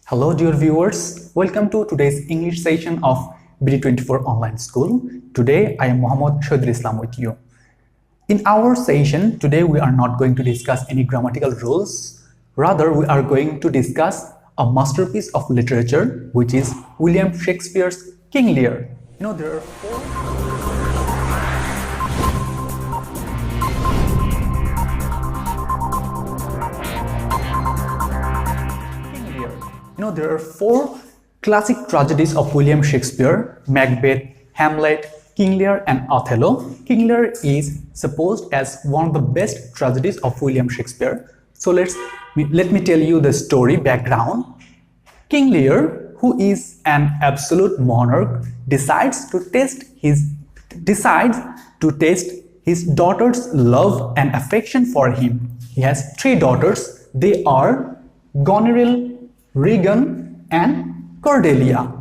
Hello dear viewers, welcome to today's English session of bd24 online school. Today I am Mohammad Shahidul Islam with you. In our session today we are not going to discuss any grammatical rules. Rather we are going to discuss a masterpiece of literature which is William Shakespeare's King Lear. There are there are four classic tragedies of William Shakespeare: Macbeth, Hamlet, King Lear and Othello. King Lear is supposed as one of the best tragedies of William Shakespeare. So let me tell you the story background. King Lear, who is an absolute monarch, decides to test his daughter's love and affection for him. He has three daughters. They are Goneril, Regan and Cordelia.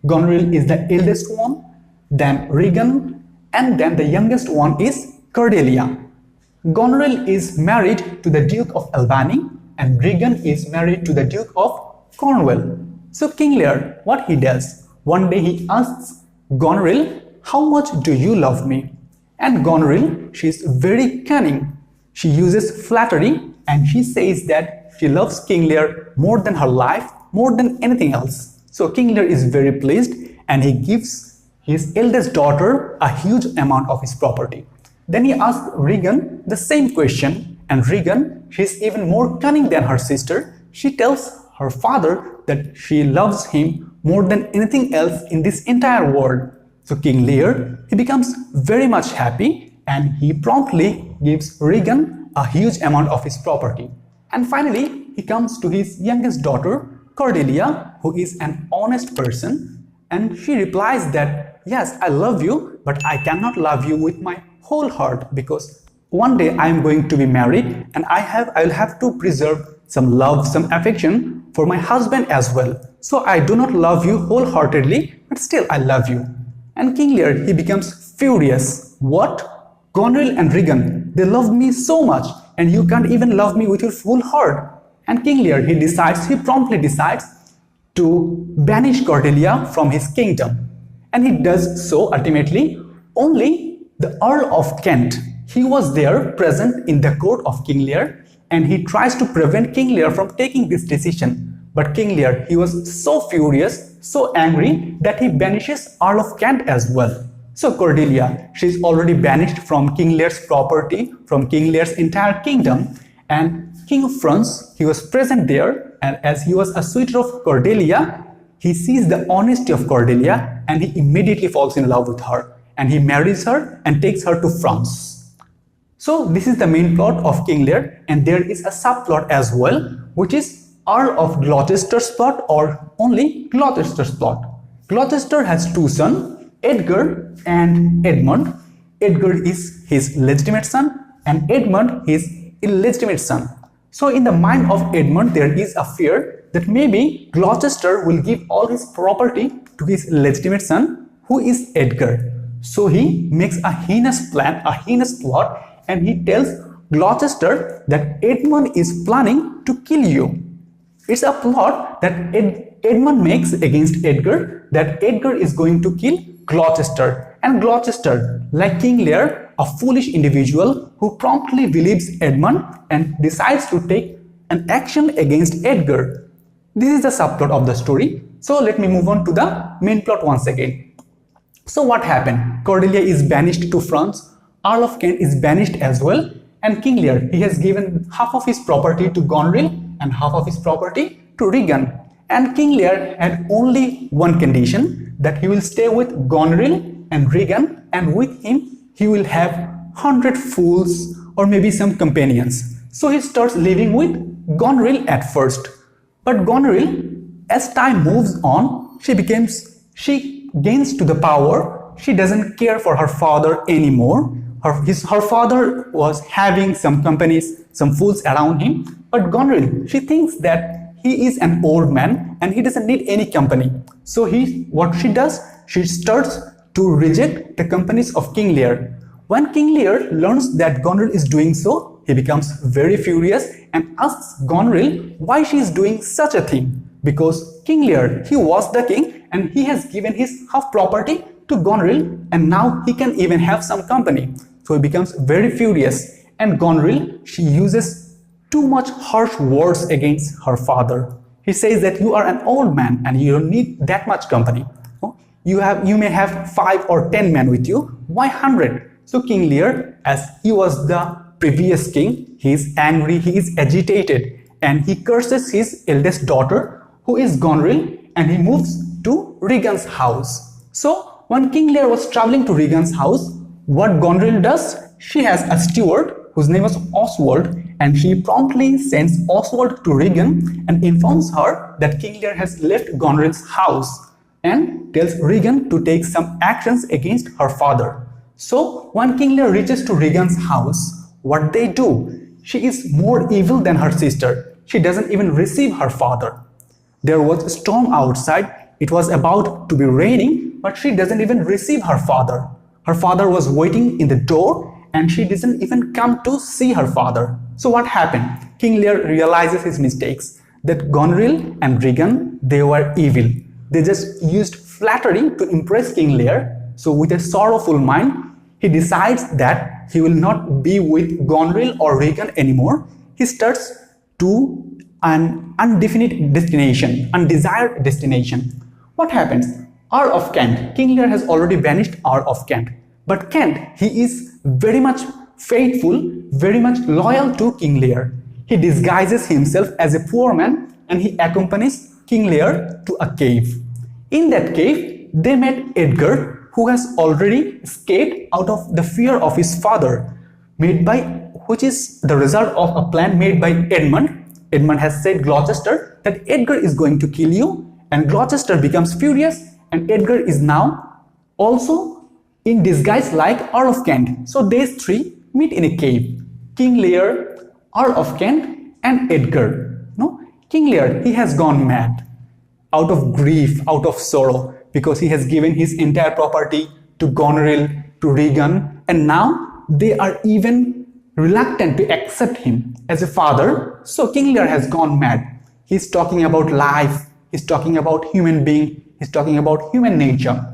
Goneril is the eldest one, then Regan, and then the youngest one is Cordelia. Goneril is married to the Duke of Albany and Regan is married to the Duke of Cornwall. So King Lear, what he does? One day he asks Goneril, "How much do you love me?" And Goneril, she is very cunning. She uses flattery and she says that she loves King Lear more than her life, more than anything else. So King Lear is very pleased and he gives his eldest daughter a huge amount of his property. Then he asks Regan the same question, and Regan, she is even more cunning than her sister. She tells her father that she loves him more than anything else in this entire world. So King Lear, he becomes very much happy and he promptly gives Regan a huge amount of his property. And finally, he comes to his youngest daughter, Cordelia, who is an honest person, and she replies that, "Yes, I love you, but I cannot love you with my whole heart because one day I am going to be married and I'll have to preserve some love, some affection for my husband as well. So I do not love you wholeheartedly, but still I love you." And King Lear, he becomes furious. "What? Goneril and Regan, they love me so much and you can't even love me with your full heart." And King Lear, he promptly decides to banish Cordelia from his kingdom. And he does so ultimately. Only the Earl of Kent, he was there present in the court of King Lear, and he tries to prevent King Lear from taking this decision. But King Lear, he was so furious, so angry that he banishes Earl of Kent as well. So Cordelia, she is already banished from King Lear's property, from King Lear's entire kingdom, and King of France, he was present there, and as he was a suitor of Cordelia, he sees the honesty of Cordelia and he immediately falls in love with her and he marries her and takes her to France. So this is the main plot of King Lear, and there is a subplot as well, which is Earl of Gloucester's plot, or only Gloucester's plot. Gloucester has two sons, Edgar and Edmund. Edgar is his legitimate son and Edmund his illegitimate son. So in the mind of Edmund, there is a fear that maybe Gloucester will give all his property to his legitimate son, who is Edgar. So he makes a heinous plan, a heinous plot, and he tells Gloucester that Edmund is planning to kill you. It's a plot that Edmund makes against Edgar, that Edgar is going to kill Gloucester. And Gloucester, like King Lear, a foolish individual who promptly believes Edmund and decides to take an action against Edgar. This is the subplot of the story. So let me move on to the main plot once again. So what happened? Cordelia is banished to France, Earl of Kent is banished as well, and King Lear, he has given half of his property to Goneril and half of his property to Regan. And King Lear had only one condition, that he will stay with Goneril and Regan, and with him he will have 100 fools or maybe some companions. So he starts living with Goneril at first. But Goneril, as time moves on, she gains to the power. She doesn't care for her father anymore. Her father was having some companies, some fools around him. But Goneril, she thinks that he is an old man and he doesn't need any company. So what she does, she starts to reject the companies of King Lear. When King Lear learns that Goneril is doing so, he becomes very furious and asks Goneril why she is doing such a thing. because King Lear, he was the king and he has given his half property to Goneril, and now he can even have some company. So he becomes very furious, and Goneril, she uses too much harsh words against her father. He says that you are an old man and you don't need that much company. You may have 5 or 10 men with you. Why 100? So King Lear, as he was the previous king, he is angry, he is agitated, and he curses his eldest daughter, who is Goneril, and he moves to Regan's house. So when King Lear was traveling to Regan's house, what Goneril does? She has a steward whose name was Oswald, and she promptly sends Oswald to Regan and informs her that King Lear has left Goneril's house and tells Regan to take some actions against her father. So when King Lear reaches to Regan's house, what they do? She is more evil than her sister. She doesn't even receive her father. There was a storm outside. It was about to be raining, but she doesn't even receive her father. Her father was waiting in the door and she doesn't even come to see her father. So what happened? King Lear realizes his mistakes, that Goneril and Regan, they were evil. They just used flattery to impress King Lear. So with a sorrowful mind, he decides that he will not be with Goneril or Regan anymore. He starts to an undefinited destination, undesired destination. What happens? Earl of Kent. King Lear has already banished Earl of Kent. But Kent, he is very much faithful, very much loyal to King Lear. He disguises himself as a poor man and he accompanies King Lear to a cave. In that cave, they met Edgar, who has already escaped out of the fear of his father, which is the result of a plan made by Edmund. Edmund has said Gloucester that Edgar is going to kill you, and Gloucester becomes furious, and Edgar is now also in disguise like Earl of Kent. So these three meet in a cave. King Lear, Earl of Kent, and Edgar. No, King Lear, he has gone mad out of grief, out of sorrow, because he has given his entire property to Goneril, to Regan, and now they are even reluctant to accept him as a father. So King Lear has gone mad. He's talking about life, he's talking about human being, he's talking about human nature.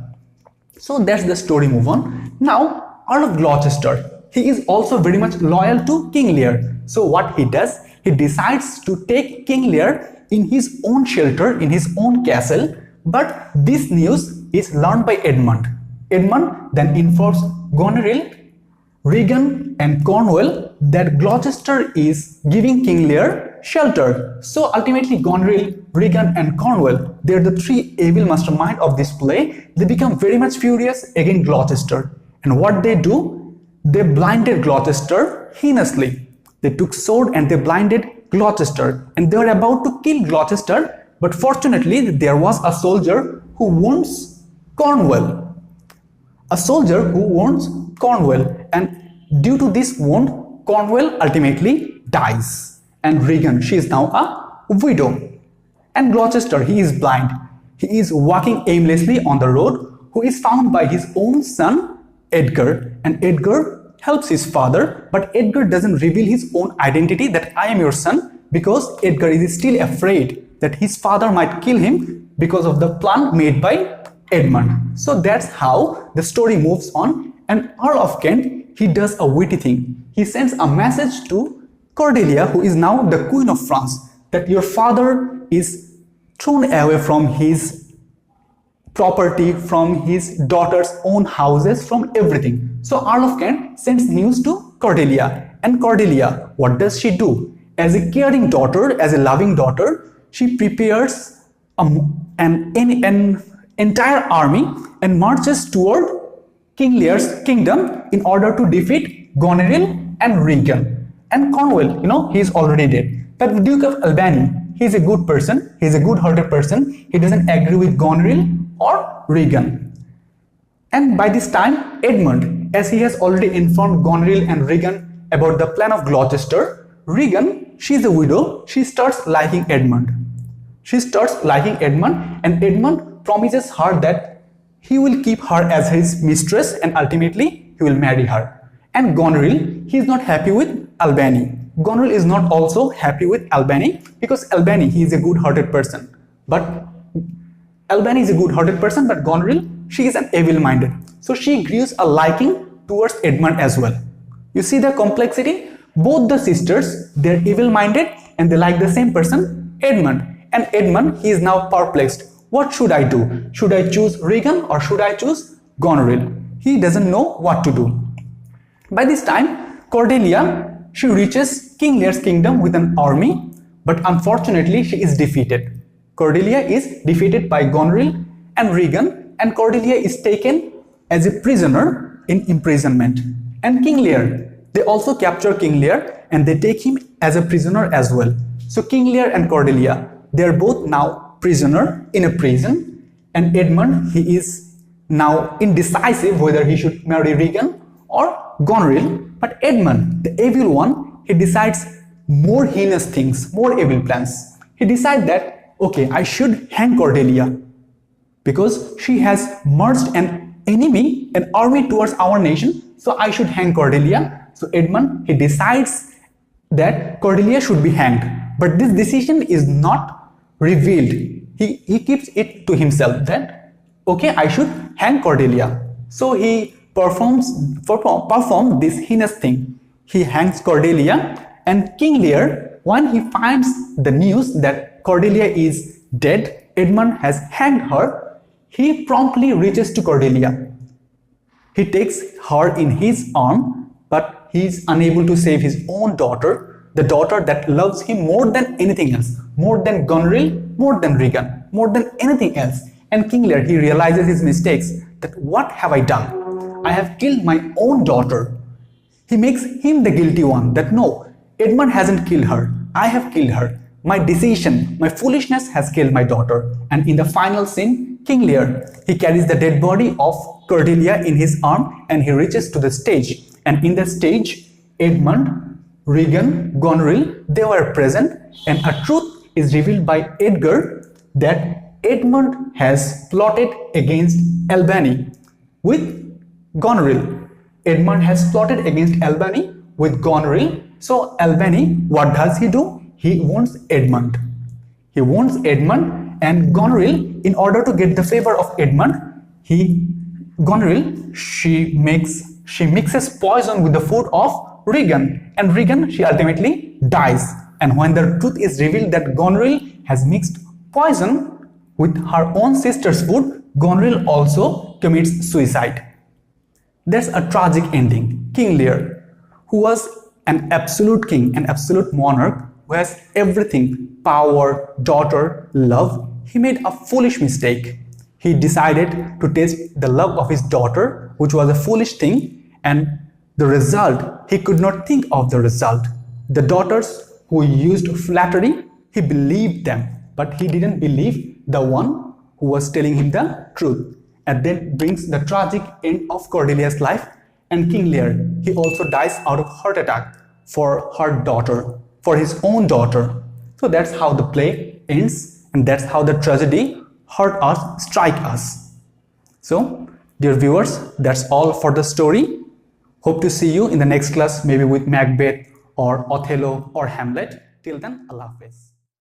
So that's the story. Move on. Now, Earl of Gloucester, he is also very much loyal to King Lear. So what he does, he decides to take King Lear in his own shelter, in his own castle. But this news is learned by Edmund. Edmund then informs Goneril, Regan, and Cornwall that Gloucester is giving King Lear shelter. So ultimately Goneril, Regan, and Cornwall, they are the three evil masterminds of this play. They become very much furious against Gloucester. And what they do? They blinded Gloucester heinously. They took sword and they blinded Gloucester. And they were about to kill Gloucester. But fortunately, there was a soldier who wounds Cornwall. A soldier who wounds Cornwall. And due to this wound, Cornwall ultimately dies. And Regan, she is now a widow. And Gloucester, he is blind. He is walking aimlessly on the road, who is found by his own son, Edgar. And Edgar helps his father, but Edgar doesn't reveal his own identity that I am your son, because Edgar is still afraid that his father might kill him because of the plan made by Edmund. So that's how the story moves on. And Earl of Kent, he does a witty thing. He sends a message to Cordelia, who is now the Queen of France, that your father is thrown away from his property, from his daughter's own houses, from everything. So Earl of Kent sends news to Cordelia. And Cordelia, what does she do? As a caring daughter, as a loving daughter, she prepares an entire army and marches toward King Lear's kingdom in order to defeat Goneril and Regan. And Cornwall, he is already dead. But the Duke of Albany, he is a good person, he is a good-hearted person, he doesn't agree with Goneril or Regan. And by this time, Edmund, as he has already informed Goneril and Regan about the plan of Gloucester, Regan, she is a widow, she starts liking Edmund. She starts liking Edmund, and Edmund promises her that he will keep her as his mistress and ultimately he will marry her. And Goneril, he is not happy with Albany. Goneril is not also happy with Albany, because Albany, he is a good-hearted person. But Albany is a good-hearted person, but Goneril, she is an evil-minded. So she grows a liking towards Edmund as well. You see the complexity? Both the sisters, they're evil-minded and they like the same person, Edmund. And Edmund, he is now perplexed. What should I do? Should I choose Regan or should I choose Goneril? He doesn't know what to do. By this time, Cordelia, she reaches King Lear's kingdom with an army, but unfortunately she is defeated. Cordelia is defeated by Goneril and Regan, and Cordelia is taken as a prisoner in imprisonment. And King Lear, they also capture King Lear and they take him as a prisoner as well. So King Lear and Cordelia, they are both now prisoner in a prison, and Edmund, he is now indecisive whether he should marry Regan or Goneril. But Edmund, the evil one, he decides more heinous things, more evil plans. He decides that, okay, I should hang Cordelia because she has merged an enemy, an army towards our nation, so I should hang Cordelia. So Edmund, he decides that Cordelia should be hanged, but this decision is not revealed. He keeps it to himself that, okay, I should hang Cordelia. So he performs this heinous thing. He hangs Cordelia, and King Lear, when he finds the news that Cordelia is dead, Edmund has hanged her, he promptly reaches to Cordelia. He takes her in his arm, but he is unable to save his own daughter, the daughter that loves him more than anything else, more than Goneril, more than Regan, more than anything else. And King Lear, he realizes his mistakes, that what have I done? I have killed my own daughter. He makes him the guilty one, that no, Edmund hasn't killed her, I have killed her. My decision, my foolishness has killed my daughter. And in the final scene, King Lear, he carries the dead body of Cordelia in his arm and he reaches to the stage. And in the stage, Edmund, Regan, Goneril, they were present, and a truth is revealed by Edgar that Edmund has plotted against Albany with Goneril. Edmund has plotted against Albany with Goneril. So Albany, what does he do? He wounds Edmund. He wounds Edmund, and Goneril, in order to get the favor of Edmund, Goneril, she mixes poison with the food of Regan, and Regan, she ultimately dies. And when the truth is revealed that Goneril has mixed poison with her own sister's food, Goneril also commits suicide. There's a tragic ending. King Lear, who was an absolute king, an absolute monarch, who has everything, power, daughter, love, he made a foolish mistake. He decided to test the love of his daughter, which was a foolish thing, and the result, he could not think of the result. The daughters who used flattery, he believed them, but he didn't believe the one who was telling him the truth. And then brings the tragic end of Cordelia's life, and King Lear, he also dies out of heart attack for her daughter, for his own daughter. So that's how the play ends, and that's how the tragedy hurt us, strike us. So, dear viewers, that's all for the story. Hope to see you in the next class, maybe with Macbeth or Othello or Hamlet. Till then, Allah Hafiz.